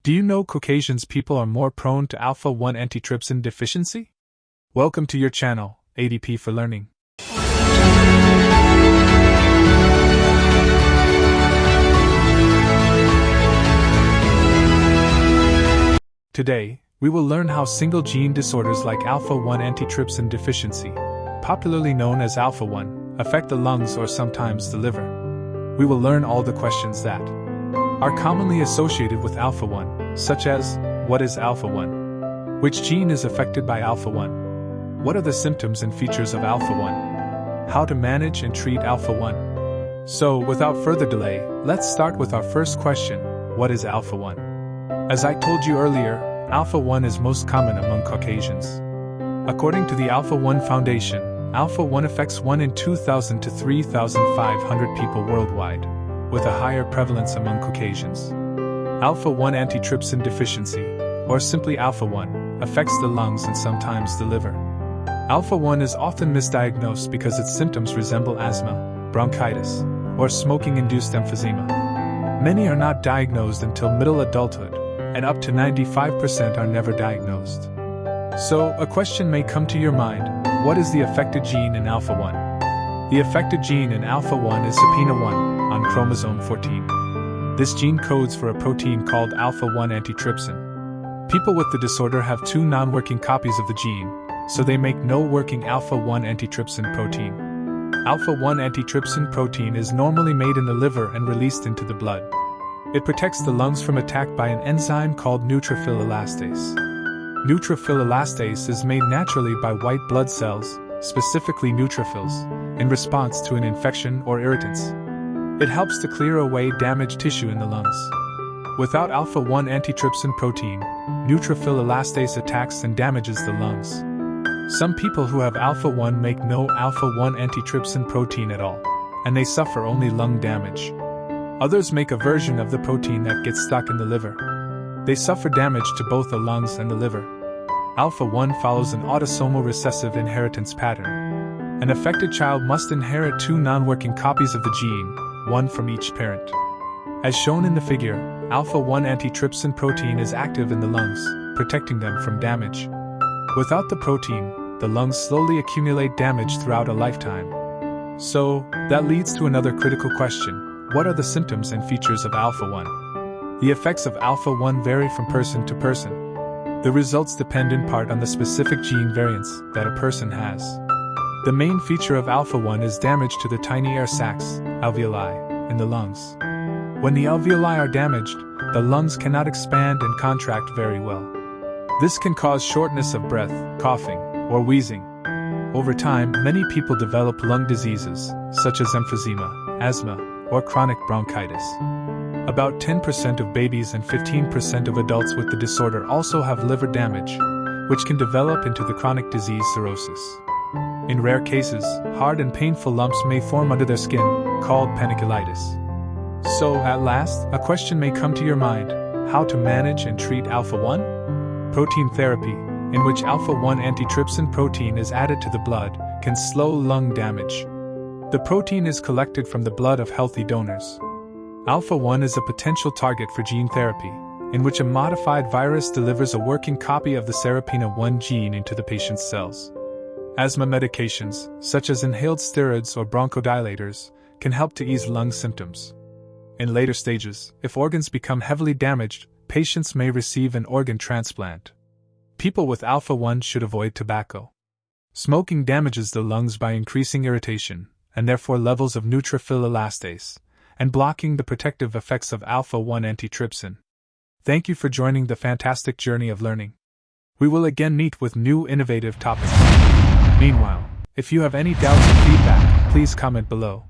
Do you know Caucasians people are more prone to Alpha-1 Antitrypsin Deficiency? Welcome to your channel, ADP for Learning. Today, we will learn how single gene disorders like Alpha-1 Antitrypsin Deficiency, popularly known as Alpha-1, affect the lungs or sometimes the liver. We will learn all the questions that are commonly associated with Alpha-1, such as, what is Alpha-1? Which gene is affected by Alpha-1? What are the symptoms and features of Alpha-1? How to manage and treat Alpha-1? So, without further delay, let's start with our first question, what is Alpha-1? As I told you earlier, Alpha-1 is most common among Caucasians. According to the Alpha-1 Foundation, Alpha-1 affects 1 in 2,000 to 3,500 people worldwide, with a higher prevalence among Caucasians. Alpha-1 Antitrypsin Deficiency, or simply Alpha-1, affects the lungs and sometimes the liver. Alpha-1 is often misdiagnosed because its symptoms resemble asthma, bronchitis, or smoking-induced emphysema. Many are not diagnosed until middle adulthood, and up to 95% are never diagnosed. So, a question may come to your mind, what is the affected gene in Alpha-1? The affected gene in Alpha-1 is SEPINA1, on chromosome 14. This gene codes for a protein called Alpha-1 antitrypsin. People with the disorder have two non-working copies of the gene, so they make no working Alpha-1 antitrypsin protein. Alpha-1 antitrypsin protein is normally made in the liver and released into the blood. It protects the lungs from attack by an enzyme called neutrophil elastase. Neutrophil elastase is made naturally by white blood cells, specifically neutrophils, in response to an infection or irritants. It helps to clear away damaged tissue in the lungs. Without Alpha-1 antitrypsin protein, neutrophil elastase attacks and damages the lungs. Some people who have Alpha-1 make no Alpha-1 antitrypsin protein at all, and they suffer only lung damage. Others make a version of the protein that gets stuck in the liver. They suffer damage to both the lungs and the liver. Alpha-1 follows an autosomal recessive inheritance pattern. An affected child must inherit two non-working copies of the gene, one from each parent. As shown in the figure, Alpha-1 antitrypsin protein is active in the lungs, protecting them from damage. Without the protein, the lungs slowly accumulate damage throughout a lifetime. So, that leads to another critical question, what are the symptoms and features of Alpha-1? The effects of Alpha-1 vary from person to person. The results depend in part on the specific gene variants that a person has. The main feature of Alpha-1 is damage to the tiny air sacs, alveoli, in the lungs. When the alveoli are damaged, the lungs cannot expand and contract very well. This can cause shortness of breath, coughing, or wheezing. Over time, many people develop lung diseases, such as emphysema, asthma, or chronic bronchitis. About 10% of babies and 15% of adults with the disorder also have liver damage, which can develop into the chronic disease cirrhosis. In rare cases, hard and painful lumps may form under their skin, called panniculitis. So, at last, a question may come to your mind, how to manage and treat Alpha-1? Protein therapy, in which Alpha-1 antitrypsin protein is added to the blood, can slow lung damage. The protein is collected from the blood of healthy donors. Alpha-1 is a potential target for gene therapy, in which a modified virus delivers a working copy of the SERPINA1 gene into the patient's cells. Asthma medications, such as inhaled steroids or bronchodilators, can help to ease lung symptoms. In later stages, if organs become heavily damaged, patients may receive an organ transplant. People with Alpha-1 should avoid tobacco. Smoking damages the lungs by increasing irritation, and therefore levels of neutrophil elastase, and blocking the protective effects of Alpha-1 antitrypsin. Thank you for joining the fantastic journey of learning. We will again meet with new innovative topics. Meanwhile, if you have any doubts or feedback, please comment below.